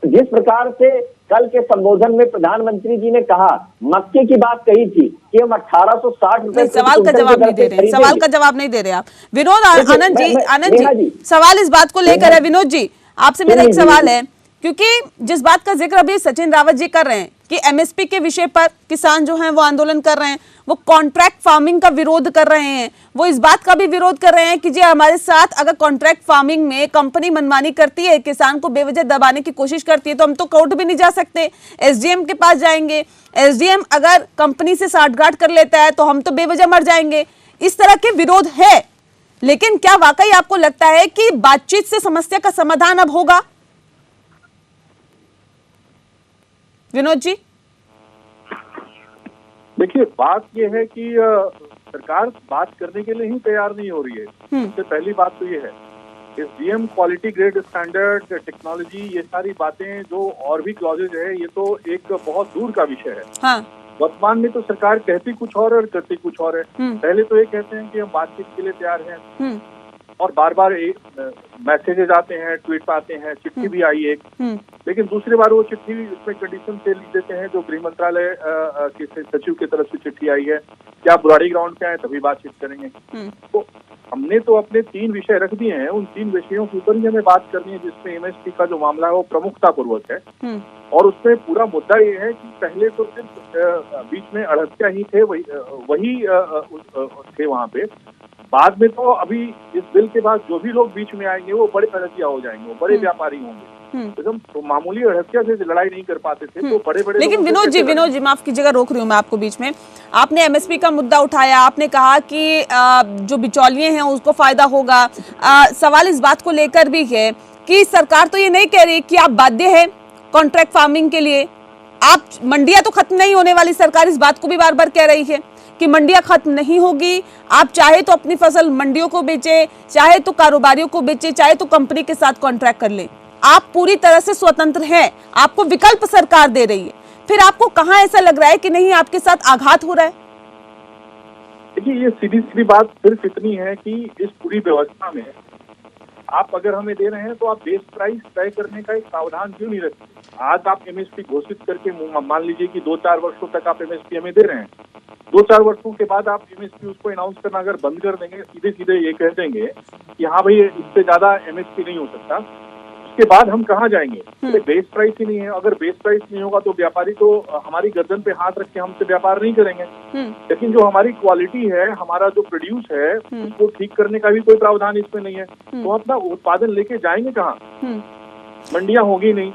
जिस प्रकार से कल के संबोधन में प्रधानमंत्री जी ने कहा, मक्के की बात कही थी कि हम 1860 रुपए। सवाल का जवाब नहीं दे रहे, सवाल का जवाब नहीं दे रहे आप। विनोद आनंद जी सवाल इस बात को लेकर है। विनोद जी आपसे मेरा एक सवाल है, क्योंकि जिस बात का जिक्र अभी सचिन रावत जी कर रहे हैं कि एमएसपी के विषय पर किसान जो हैं वो आंदोलन कर रहे हैं, वो कॉन्ट्रैक्ट फार्मिंग का विरोध कर रहे हैं, वो इस बात का भी विरोध कर रहे हैं कि जी हमारे साथ अगर कॉन्ट्रैक्ट फार्मिंग में कंपनी मनमानी करती है, किसान को बेवजह दबाने की कोशिश करती है, तो हम तो कोर्ट भी नहीं जा सकते, एसडीएम के पास जाएंगे, एसडीएम अगर कंपनी से साठगांठ कर लेता है तो हम तो बेवजह मर जाएंगे। इस तरह के विरोध है, लेकिन क्या वाकई आपको लगता है कि बातचीत से समस्या का समाधान अब होगा? विनोद जी देखिए, बात यह है कि सरकार बात करने के लिए ही तैयार नहीं हो रही है। सबसे पहली बात तो ये है, SDM, quality grade standard, technology, ये सारी बातें जो और भी क्लॉजेज है, ये तो एक बहुत दूर का विषय है। हाँ। वर्तमान में तो सरकार कहती कुछ और करती कुछ और है। पहले तो ये कहते हैं कि हम बातचीत के लिए तैयार हैं और बार बार मैसेजेस आते हैं, ट्वीट आते हैं, चिट्ठी भी आई एक, लेकिन दूसरी बार वो चिट्ठी उसमें कंडीशन से लिख देते हैं जो गृह मंत्रालय के सचिव की तरफ से चिट्ठी आई है कि आप बुराड़ी ग्राउंड पे आए तभी बातचीत करेंगे। तो हमने तो अपने 3 विषय रख दिए हैं, उन 3 विषयों के ऊपर ही हमें बात करनी है, जिसमें एमएसपी का जो मामला है वो प्रमुखता पूर्वक है। और उसमें पूरा मुद्दा ये है कि पहले तो सिर्फ बीच में अड़हत्या ही थे, वही थे वहाँ पे। बाद में तो अभी इस बिल के बाद जो भी लोग बीच में आएंगे वो बड़े अड़हतिया हो जाएंगे, वो बड़े व्यापारी होंगे। एकदम तो मामूली अड़हतिया से लड़ाई नहीं कर पाते थे, तो बड़े बड़े। लेकिन विनोद जी माफ कीजिएगा, रोक रही हूँ मैं आपको बीच में। आपने एमएसपी का मुद्दा उठाया, आपने कहा कि जो बिचौलिए हैं उसको फायदा होगा। सवाल इस बात को लेकर भी है कि सरकार तो ये नहीं कह रही कि आप बाध्य है कॉन्ट्रैक्ट फार्मिंग के लिए, आप मंडियां तो खत्म नहीं होने वाली, सरकार इस बात को भी बार बार कह रही है कि मंडियां खत्म नहीं होगी, आप चाहे तो अपनी फसल मंडियों को बेचे, चाहे तो कारोबारियों को बेचे, चाहे तो कंपनी के साथ कॉन्ट्रैक्ट कर ले। आप पूरी तरह से स्वतंत्र हैं, आपको विकल्प सरकार दे रही है, फिर आपको कहां ऐसा लग रहा है कि नहीं आपके साथ आघात हो रहा है? देखिए, ये सीधी सीधी बात सिर्फ इतनी है कि इस पूरी व्यवस्था में आप अगर हमें दे रहे हैं तो आप बेस प्राइस तय करने का एक प्रावधान क्यों नहीं रखते? आज आप एमएसपी घोषित करके मान लीजिए कि 2-4 वर्षों तक आप एमएसपी हमें दे रहे हैं, 2-4 वर्षों के बाद आप एमएसपी उसको अनाउंस करना अगर बंद कर देंगे, सीधे सीधे ये कह देंगे कि हाँ भाई इससे ज्यादा एमएसपी नहीं हो सकता, उसके बाद हम कहाँ जाएंगे? तो बेस प्राइस ही नहीं है। अगर बेस प्राइस नहीं होगा तो व्यापारी तो हमारी गर्दन पे हाथ रख के हमसे व्यापार नहीं करेंगे। लेकिन जो हमारी क्वालिटी है, हमारा जो प्रोड्यूस है, उसको ठीक करने का भी कोई प्रावधान इसमें नहीं है। तो अपना उत्पादन लेके जाएंगे कहाँ? मंडियां होगी नहीं।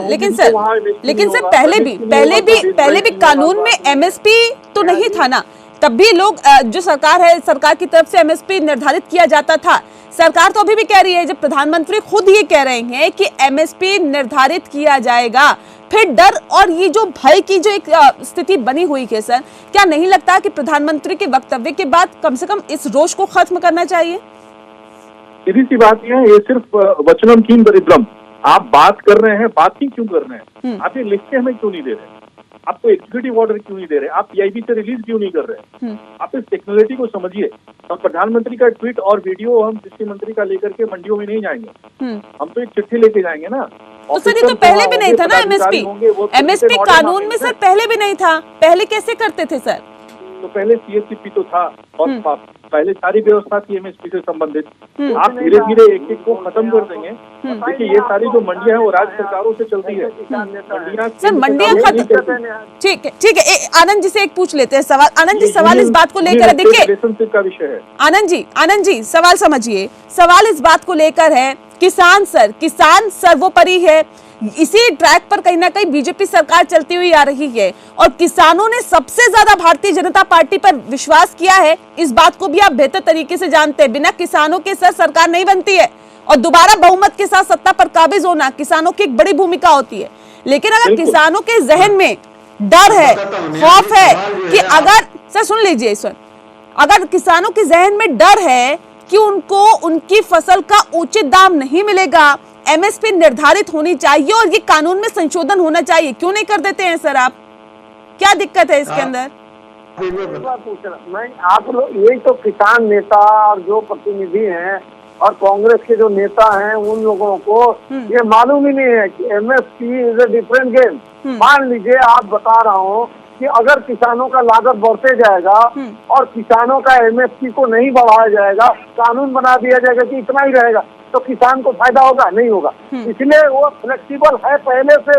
लेकिन सर पहले भी कानून में एमएसपी तो नहीं था ना, तब भी लोग जो सरकार है, सरकार की तरफ से एमएसपी निर्धारित किया जाता था। सरकार तो अभी भी कह रही है, जब प्रधानमंत्री खुद ये कह रहे हैं कि एमएसपी निर्धारित किया जाएगा, फिर डर और ये जो भय की जो एक स्थिति बनी हुई है सर, क्या नहीं लगता कि प्रधानमंत्री के वक्तव्य के बाद कम से कम इस रोष को खत्म करना चाहिए? सीधी सी बात यह है, ये सिर्फ वचनम कीम दरिद्रम। आप बात कर रहे हैं, बात ही क्यों कर रहे हैं? आप ये लिख के हमें क्यों नहीं दे रहे? आप तो एग्जीक्यूटिव ऑर्डर क्यों नहीं दे रहे? आप पीआईबी से रिलीज क्यों नहीं कर रहे? आप इस टेक्नोलॉजी को समझिए। और प्रधानमंत्री का ट्वीट और वीडियो हम कृषि मंत्री का लेकर के मंडियों में नहीं जाएंगे, हम तो एक चिट्ठी लेके जाएंगे ना। तो सर ये तो पहले भी नहीं था ना एमएसपी कानून में सर, पहले भी नहीं था। पहले कैसे करते थे सर? तो पहले सीएससीपी तो था और पहले सारी व्यवस्था थी एमएसपी से संबंधित। आप धीरे धीरे एक एक को खत्म कर देंगे। देखिए, ये सारी जो मंडियां हैं वो राज्य सरकारों से चलती है। मंडियां खत्म, ठीक है। आनंद जी से एक पूछ लेते हैं सवाल। आनंद जी, सवाल इस बात को लेकर है, देखिए रिलेशनशिप का विषय है। आनंद जी सवाल समझिए। सवाल इस बात को लेकर है, किसान सर्वोपरि है। इसी ट्रैक पर कहीं ना कहीं बीजेपी सरकार चलती हुई आ रही है और किसानों ने सबसे ज्यादा भारतीय जनता पार्टी पर विश्वास किया है। इस बात को भी आप बेहतर तरीके से जानते हैं, बिना किसानों के सर सरकार नहीं बनती है और दोबारा बहुमत के साथ सत्ता पर काबिज होना किसानों की एक बड़ी भूमिका होती है। लेकिन अगर किसानों के जहन में डर है, खौफ है कि अगर सर सुन लीजिए सर, अगर किसानों के जहन में डर है कि उनको उनकी फसल का उचित दाम नहीं मिलेगा, एमएसपी निर्धारित होनी चाहिए और ये कानून में संशोधन होना चाहिए, क्यों नहीं कर देते हैं सर आप? क्या दिक्कत है इसके अंदर? मैं आप लोग, यही तो किसान नेता और जो प्रतिनिधि हैं और कांग्रेस के जो नेता हैं, उन लोगों को ये मालूम ही नहीं है कि MSP is a different game. मान लीजिए, आप बता रहा हूँ कि अगर किसानों का लागत बढ़ते जाएगा और किसानों का एमएसपी को नहीं बढ़ाया जाएगा, कानून बना दिया जाएगा कि इतना ही रहेगा, तो किसान को फायदा होगा? नहीं होगा। इसलिए वो फ्लेक्सिबल है पहले से।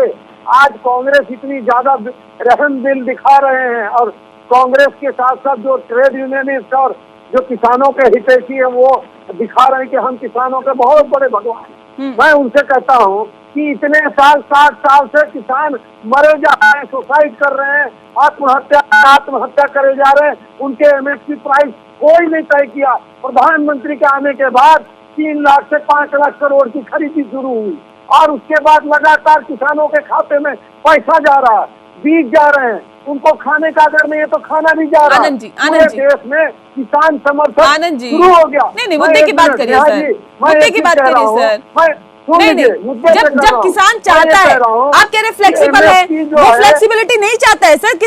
आज कांग्रेस इतनी ज्यादा रहम दिल दिखा रहे हैं और कांग्रेस के साथ साथ जो ट्रेड यूनियनिस्ट और जो किसानों के हितैषी है वो दिखा रहे हैं कि हम किसानों के बहुत बड़े भगवान। मैं उनसे कहता हूँ कि इतने साल, 60 साल से किसान मरे जा रहे हैं, सुसाइड कर रहे हैं, आत्महत्या करे जा रहे हैं, उनके एमएसपी प्राइस कोई नहीं तय किया। प्रधानमंत्री के आने के बाद 3 लाख से 5 लाख करोड़ की खरीदी शुरू हुई और उसके बाद लगातार किसानों के खाते में पैसा जा रहा है, बीज जा रहे हैं, उनको खाने का अगर नहीं है तो खाना भी जा रहा है। पूरे देश में किसान समर्थन शुरू हो गया। नहीं, मुद्दे की बात करिए सर, मुद्दे की बात करिए सर। जब किसान चाहता है, आप कह रहे फ्लेक्सिबल है, वो फ्लेक्सिबिलिटी नहीं चाहता है सर।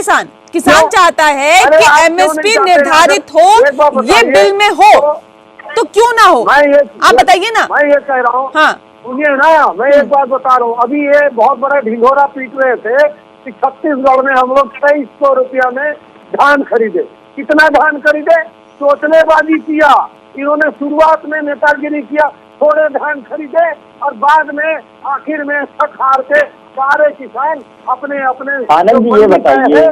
किसान चाहता है कि एमएसपी निर्धारित हो, ये बिल में हो, तो क्यों ना हो? आप बताइए ना। मैं ये कह रहा हूँ, हाँ सुनिए ना, मैं एक बात बता रहा हूँ। अभी ये बहुत बड़ा ढिंढोरा पीट रहे थे कि छत्तीसगढ़ में हम लोग 2300 रुपया में धान खरीदे। कितना धान खरीदे? चोचलेबाजी किया इन्होंने। शुरुआत में नेतागिरी किया, थोड़े धान खरीदे और बाद में आखिर में थक हार के सारे किसान अपने अपने। आनंद जी, ये बताइए,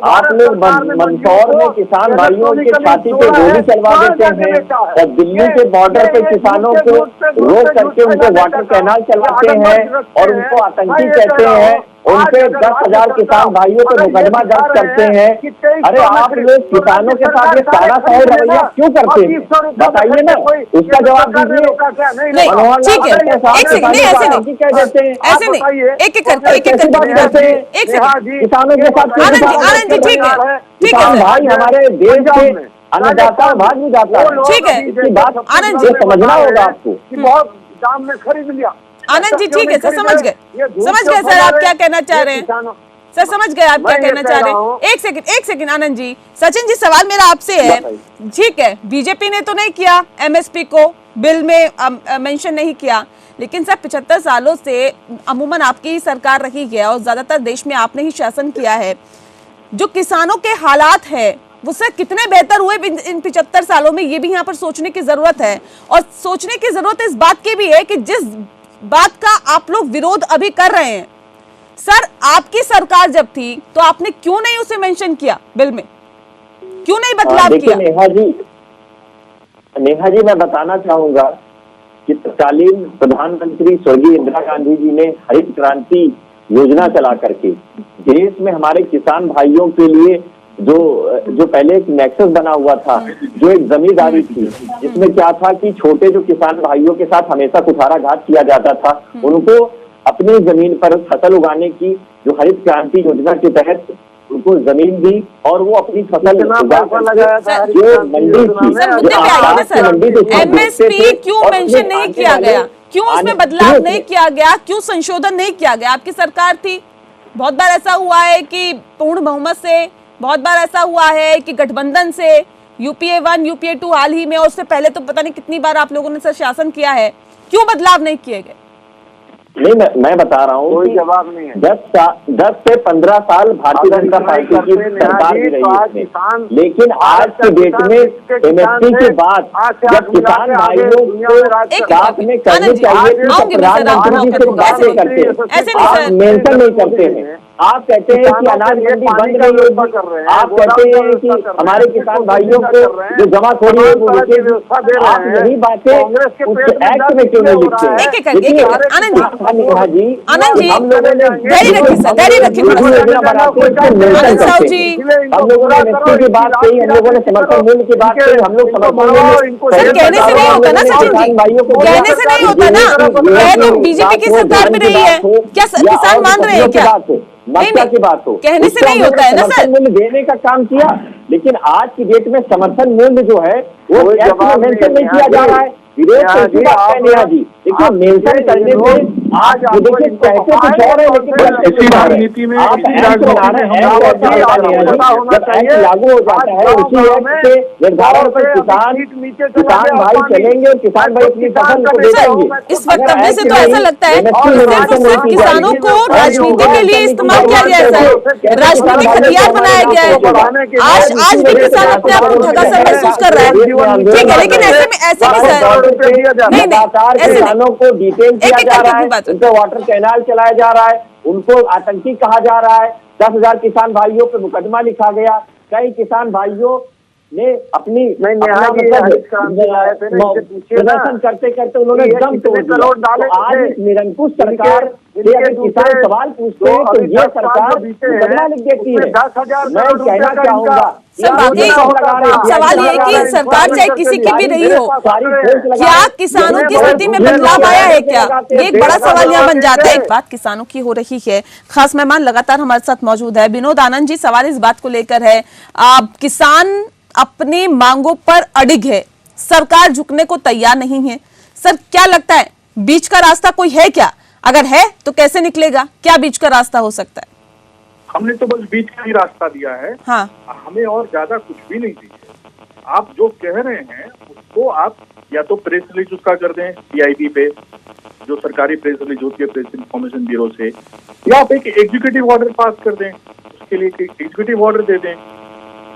आप लोग मंदसौर में किसान भाइयों की छाती पे गोली चलवा देते हैं और दिल्ली के बॉर्डर पे किसानों को रोक करके उनको वाटर कैनाल चलाते हैं और उनको आतंकी कहते हैं। उनके 10,000 किसान भाइयों पे मुकदमा दर्ज करते हैं। अरे आप लोग किसानों के साथ ये सारा सही रवैया क्यों करते हैं? बताइए ना, उसका जवाब दीजिए। ठीक है, किसानों के साथ किसान भाई हमारे देश के अन्नदाता भाग नहीं जाता है। ठीक है, इसकी बात आनंद जी समझना होगा आपको। बहुत दाम में खरीद लिया। आनंद जी ठीक है सर, समझ गए सर आप क्या कहना चाह रहे हैं सर, समझ गए आप क्या कहना चाह रहे हैं। एक सेकंड आनंद जी। सचिन जी सवाल मेरा आपसे है, ठीक है बीजेपी ने तो नहीं किया एमएसपी को बिल में मेंशन नहीं किया, लेकिन सर 75 सालों से अमूमन आपकी ही सरकार रही है और ज्यादातर देश में आपने ही शासन किया है। जो किसानों के हालात है वो सर कितने बेहतर हुए इन 75 सालों में, ये भी यहाँ पर सोचने की जरूरत है। और सोचने की जरूरत इस बात की भी है कि जिस बात का आप लोग विरोध अभी कर रहे हैं, सर आपकी सरकार जब थी तो आपने क्यों नहीं उसे मेंशन किया बिल में, क्यों नहीं बदलाव किया? नेहा जी मैं बताना चाहूंगा कि तत्कालीन प्रधानमंत्री स्वर्गीय इंदिरा गांधी जी ने हरित क्रांति योजना चला करके देश में हमारे किसान भाइयों के लिए जो पहले एक नेक्सस बना हुआ था, जो एक जमींदारी थी, जिसमें क्या था कि छोटे जो किसान भाइयों के साथ हमेशा कुठाराघात किया जाता था, उनको अपनी जमीन पर फसल उगाने की जो हरित क्रांति योजना के तहत उनको जमीन दी और वो अपनी फसल लगाया था। जो मंडी थी, एमएसपी क्यों मेंशन नहीं किया गया, क्यों उसमें बदलाव नहीं किया गया, क्यों संशोधन नहीं किया गया? आपकी सरकार थी, बहुत बार ऐसा हुआ है कि पूर्ण बहुमत से, बहुत बार ऐसा हुआ है कि गठबंधन से, यूपीए 1 यूपीए 2 हाल ही में, और उससे पहले तो पता नहीं कितनी बार आप लोगों ने सर शासन किया है, क्यों बदलाव नहीं किए गए? नहीं मैं बता रहा हूँ, कोई जवाब नहीं है। 10 से 15 साल भारतीय जनता पार्टी की सरकार भी रही है, लेकिन आज के डेट में एमएसपी के बाद जब किसान भाइयों को साथ में करनी चाहिए तो प्रधानमंत्री जी सिर्फ बातें करते हैं, आप मेंशन नहीं करते हैं। आप कहते हैं कि अनाज मंडी बंद नहीं होगी, आप कहते हैं कि हमारे किसान भाइयों को जो जमाखोरी है वो रुकेगी, आप यही बातें एक्ट में क्यों नहीं लिखते हैं? आनंद जी हम लोगों ने धैर्य रखिए हम लोगों ने एमएसपी की बात कही, हम लोगों ने समर्थन मूल्य की बात कही, हम लोग समर्थन मूल्य कहने से नहीं होता ना सचिन जी, कहने से नहीं होता ना, कह तो बीजेपी की सरकार में रही है, क्या किसान मान रहे हैं क्या? मक्का की बात हो, कहने से नहीं होता है ना सर। मूल्य देने का काम किया, लेकिन आज की डेट में समर्थन मूल्य जो है वो मेंशन नहीं किया जा रहा है। विरोध जी देखिए मेंशन करने में आज देखिए पैसे कुछ और है, लेकिन इसी राजनीति में लागू हो जाता है उसी एक्ट के निर्धारण पर किसान भाई चलेंगे, किसान भाई अपनी फसल को बेचेंगे। इस वक्तव्य से तो ऐसा लगता है सिर्फ किसानों को राजनीति के लिए इस्तेमाल किया गया है सर, राजनीतिक हथियार बनाया गया है। आज भी किसान अपने आप को ठगा सा महसूस कर रहा है, ठीक है, लेकिन ऐसे में सर लगातार किसानों को डिटेन किया जा रहा है, उनको वाटर कैनाल चलाया जा रहा है, उनको आतंकी कहा जा रहा है। 10,000 किसान भाइयों पे मुकदमा लिखा गया, कई किसान भाइयों ने अपनी प्रदर्शन करते करते उन्होंने दम तोड़ दिया। आज इस निरंकुश सरकार अगर किसान सवाल पूछते हैं तो ये सरकार मुकदमा लिख देती है। मैं कहना चाहूंगा सवाल ये कि सरकार चाहे किसी की भी रही हो, क्या किसानों की स्थिति में बदलाव आया है क्या? ये एक बड़ा सवाल यहाँ बन जाता है। एक बात किसानों की हो रही है, खास मेहमान लगातार हमारे साथ मौजूद है विनोद आनंद जी। सवाल इस बात को लेकर है, किसान अपनी मांगों पर अडिग है, सरकार झुकने को तैयार नहीं है। सर क्या लगता है बीच का रास्ता कोई है क्या? अगर है तो कैसे निकलेगा? क्या बीच का रास्ता हो सकता है? हमने तो बस बीच का ही रास्ता दिया है, हाँ। हमें और ज्यादा कुछ भी नहीं चाहिए। आप जो कह रहे हैं उसको आप या तो प्रेस रिलीज उसका कर दें CIB पे, जो सरकारी प्रेस रिलीज होती है प्रेस इंफॉर्मेशन ब्यूरो से, या आप एक एग्जीक्यूटिव ऑर्डर पास कर दें, उसके लिए एग्जीक्यूटिव ऑर्डर दे दें।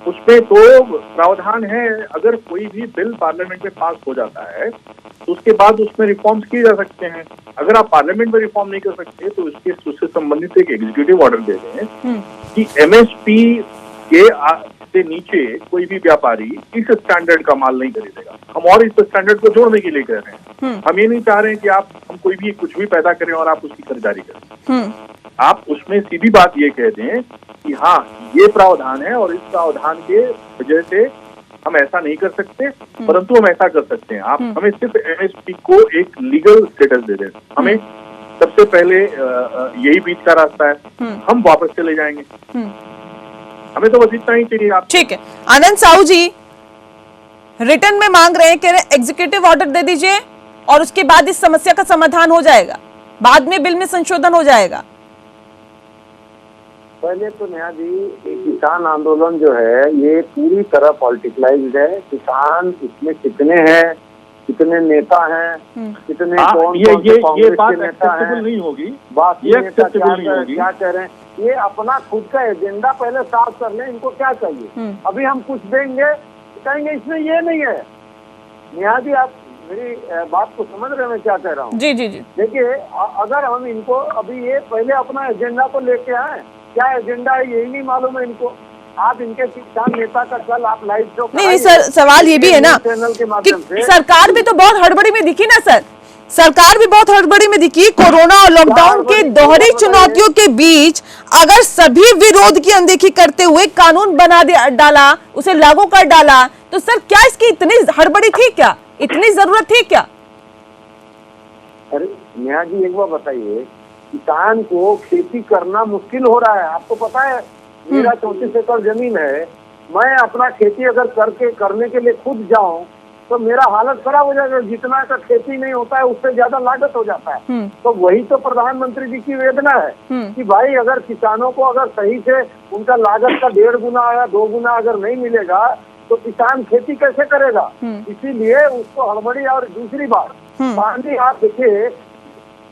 उसमें तो प्रावधान है, अगर कोई भी बिल पार्लियामेंट में पास हो जाता है तो उसके बाद उसमें रिफॉर्म्स किए जा सकते हैं। अगर आप पार्लियामेंट में रिफॉर्म नहीं कर सकते तो उससे संबंधित एक एग्जीक्यूटिव ऑर्डर दे दें कि MSP के नीचे कोई भी व्यापारी इस स्टैंडर्ड का माल नहीं खरीदेगा। हम और इस स्टैंडर्ड को जोड़ने के लिए कह रहे हैं। हम ये नहीं चाह रहे हैं कि हम कोई भी कुछ भी पैदा करें और आप उसकी खरीदारी करें। आप उसमें सीधी बात ये कह दें कि हाँ ये प्रावधान है और इस प्रावधान के वजह से हम ऐसा नहीं कर सकते, परंतु हम ऐसा कर सकते हैं। आप हमें सिर्फ MSP को एक लीगल स्टेटस दे दें। हमें सबसे पहले यही बीच का रास्ता है, हम वापस चले जाएंगे। हमें तो बस इतना ही चाहिए। आप ठीक है। आनंद साहू जी रिटर्न में मांग रहे हैं कि एग्जीक्यूटिव ऑर्डर दे दीजिए और उसके बाद इस समस्या का समाधान हो जाएगा। बाद में बिल में संशोधन हो जाएगा? पहले तो नेहा जी, ये किसान आंदोलन जो है ये पूरी तरह पॉलिटिकलाइज्ड है। किसान इसमें कितने हैं, कितने नेता हैं, कितने कौन ये बात नेता हैं, एक्सेप्टेबल नहीं होगी। बात ये एक्सेप्टेबल नहीं होगी। क्या कह रहे हैं, ये अपना खुद का एजेंडा पहले साफ कर लें। इनको क्या चाहिए? अभी हम कुछ देंगे कहेंगे इसमें ये नहीं है। नेहा जी, आप मेरी बात को समझ रहे हैं मैं क्या कह रहा हूँ? जी जी जी। देखिए, अगर हम इनको अभी ये पहले अपना एजेंडा को लेके आए, क्या एजेंडा है यही नहीं मालूम है इनको। आप इनके किसान नेता का कल आप लाइव शो नहीं सर, सवाल ये भी है ना कि सरकार भी तो बहुत हड़बड़ी में दिखी ना सर, सरकार भी बहुत हड़बड़ी में दिखी। कोरोना और लॉकडाउन के दोहरी चुनौतियों के बीच अगर सभी विरोध की अनदेखी करते हुए कानून बना डाला, उसे लागू कर डाला, तो सर क्या इसकी इतनी हड़बड़ी थी क्या? इतनी जरूरत थी क्या? अरे नेहा जी, एक बार बताइए, किसान को खेती करना मुश्किल हो रहा है। आपको पता है, मेरा 34 एकड़ जमीन है। मैं अपना खेती अगर करने के लिए खुद जाऊं तो मेरा हालत खराब हो जाएगा। जितना का खेती नहीं होता है उससे ज्यादा लागत हो जाता है। तो वही तो प्रधानमंत्री जी की वेदना है कि भाई अगर किसानों को अगर सही से उनका लागत का 1.5 गुना या 2 गुना अगर नहीं मिलेगा तो किसान खेती कैसे करेगा? इसीलिए उसको हड़बड़ी। और दूसरी बात, पानी आप देखिए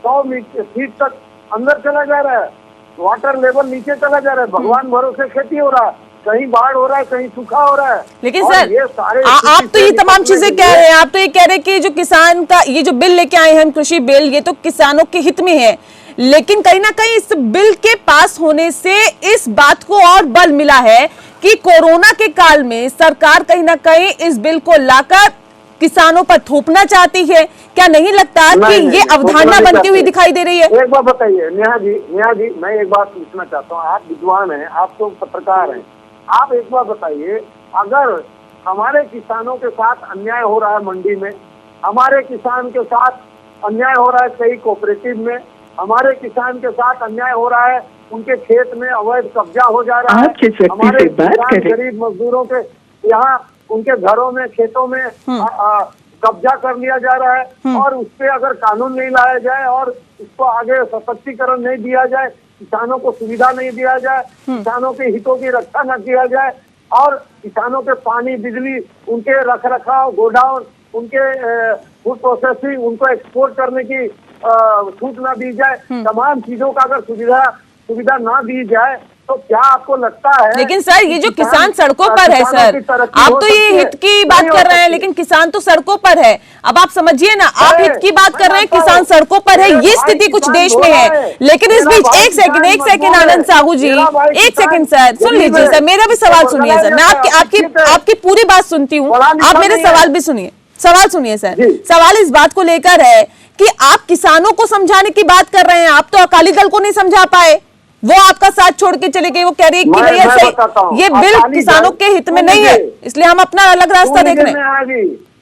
100 फीट तक अंदर चला जा रहा है, वाटर लेवल नीचे चला जा रहा है। भगवान भरोसे खेती हो रहा है, कहीं बाढ़ हो रहा है, कहीं सूखा हो रहा है। लेकिन सर ये आप तो ये तमाम चीजें कह रहे हैं, आप तो ये कह रहे हैं कि जो किसान का ये जो बिल लेके आए हैं हम, कृषि बिल, ये तो किसानों के हित में है। लेकिन कहीं ना कहीं इस बिल के पास होने से इस बात को और बल मिला है कि कोरोना के काल में सरकार कहीं ना कहीं इस बिल को लाकर किसानों पर थोपना चाहती है। क्या नहीं लगता कि ये अवधारणा बनती हुई दिखाई दे रही है? एक बात बताइए नेहा जी, मैं एक बात पूछना चाहता हूँ। आप विद्वान हैं, आप तो पत्रकार हैं, आप एक बार बताइए, अगर हमारे किसानों के साथ अन्याय हो रहा है मंडी में, हमारे किसान के साथ अन्याय हो रहा है कई कोऑपरेटिव में, हमारे किसान के साथ अन्याय हो रहा है उनके खेत में अवैध कब्जा हो जा रहा है, हमारे किसान गरीब मजदूरों के यहाँ उनके घरों में खेतों में कब्जा कर लिया जा रहा है, और उस पर अगर कानून नहीं लाया जाए और उसको आगे सशक्तिकरण नहीं दिया जाए, किसानों को सुविधा नहीं दिया जाए, किसानों के हितों की रक्षा न किया जाए, और किसानों के पानी, बिजली, उनके रख रखाव, गोडाउन, उनके फूड प्रोसेसिंग, उनको एक्सपोर्ट करने की छूट ना दी जाए, तमाम चीजों का अगर सुविधा ना दी जाए, तो क्या आपको लगता है? लेकिन सर ये जो किसान सड़कों पर है सर, आप तो ये हित की बात कर रहे हैं, लेकिन किसान तो सड़कों पर है। अब आप समझिए ना, आप हित की बात कर रहे हैं, किसान सड़कों पर है, ये स्थिति कुछ देश में है। लेकिन इस बीच एक सेकंड आनंद साहू जी, एक सेकंड सर, सुन लीजिए सर, मेरा भी सवाल सुनिए सर। मैं आपकी पूरी बात सुनती हूँ, आप मेरे सवाल भी सुनिए। सवाल सुनिए सर, सवाल इस बात को लेकर है कि आप किसानों को समझाने की बात कर रहे हैं, आप तो अकाली दल को नहीं समझा पाए, वो आपका साथ छोड़ के चले गए। वो कह रही है कि भैया ये बिल किसानों के हित में नहीं है, इसलिए हम अपना अलग रास्ता देख रहे हैं।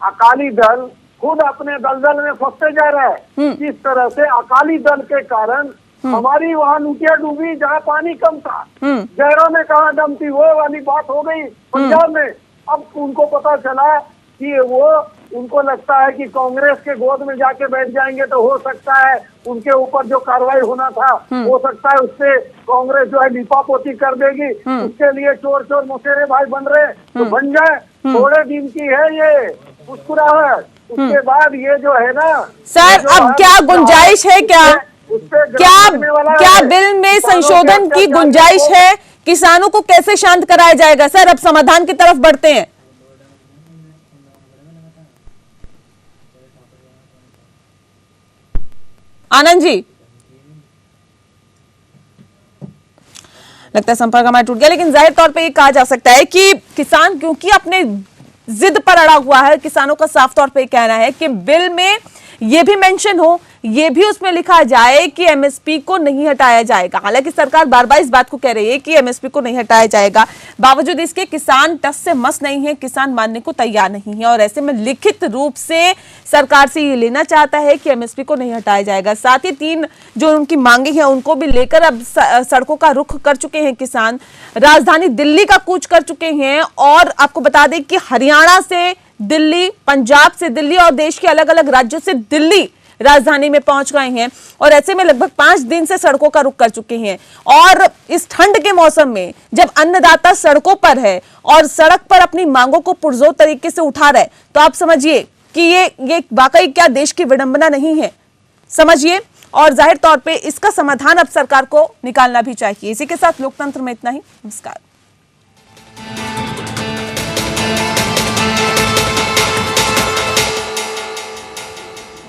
अकाली दल खुद अपने दलदल में फंसते जा रहा है। किस तरह से अकाली दल के कारण हमारी वहाँ लुटिया डूबी, जहाँ पानी कम था, शहरों में कहाँ दम थी, वो वाली बात हो गई पंजाब में। अब उनको पता चला कि उनको लगता है कि कांग्रेस के गोद में जाके बैठ जाएंगे तो हो सकता है उनके ऊपर जो कार्रवाई होना था, हो सकता है उससे कांग्रेस जो है लिपापोती कर देगी। उसके लिए चोर चोर मुसेरे भाई बन रहे, तो बन जाए, थोड़े दिन की है ये मुस्कुराहट। उसके बाद ये जो है ना सर, अब क्या गुंजाइश है, क्या बिल में संशोधन की गुंजाइश है? किसानों को कैसे शांत कराया जाएगा? सर अब समाधान की तरफ बढ़ते हैं। आनंद जी, लगता है संपर्क हमारा टूट गया, लेकिन जाहिर तौर पे ये कहा जा सकता है कि किसान क्योंकि अपने जिद पर अड़ा हुआ है, किसानों का साफ तौर पे कहना है कि बिल में ये भी मेंशन हो, ये भी उसमें लिखा जाए कि एमएसपी को नहीं हटाया जाएगा। हालांकि सरकार बार बार इस बात को कह रही है कि एमएसपी को नहीं हटाया जाएगा, बावजूद इसके किसान टस से मस नहीं है, किसान मानने को तैयार नहीं है, और ऐसे में लिखित रूप से सरकार से ये लेना चाहता है कि एमएसपी को नहीं हटाया जाएगा। साथ ही 3 जो उनकी मांगे हैं उनको भी लेकर अब सड़कों का रुख कर चुके हैं किसान, राजधानी दिल्ली का कूच कर चुके हैं। और आपको बता दें कि हरियाणा से दिल्ली, पंजाब से दिल्ली और देश के अलग अलग राज्यों से दिल्ली राजधानी में पहुंच गए हैं और ऐसे में लगभग 5 दिन से सड़कों का रुख कर चुके हैं। और इस ठंड के मौसम में जब अन्नदाता सड़कों पर है और सड़क पर अपनी मांगों को पुरजोर तरीके से उठा रहा है, तो आप समझिए कि ये वाकई क्या देश की विडंबना नहीं है। समझिए, और जाहिर तौर पे इसका समाधान अब सरकार को निकालना भी चाहिए। इसी के साथ लोकतंत्र में इतना ही। नमस्कार।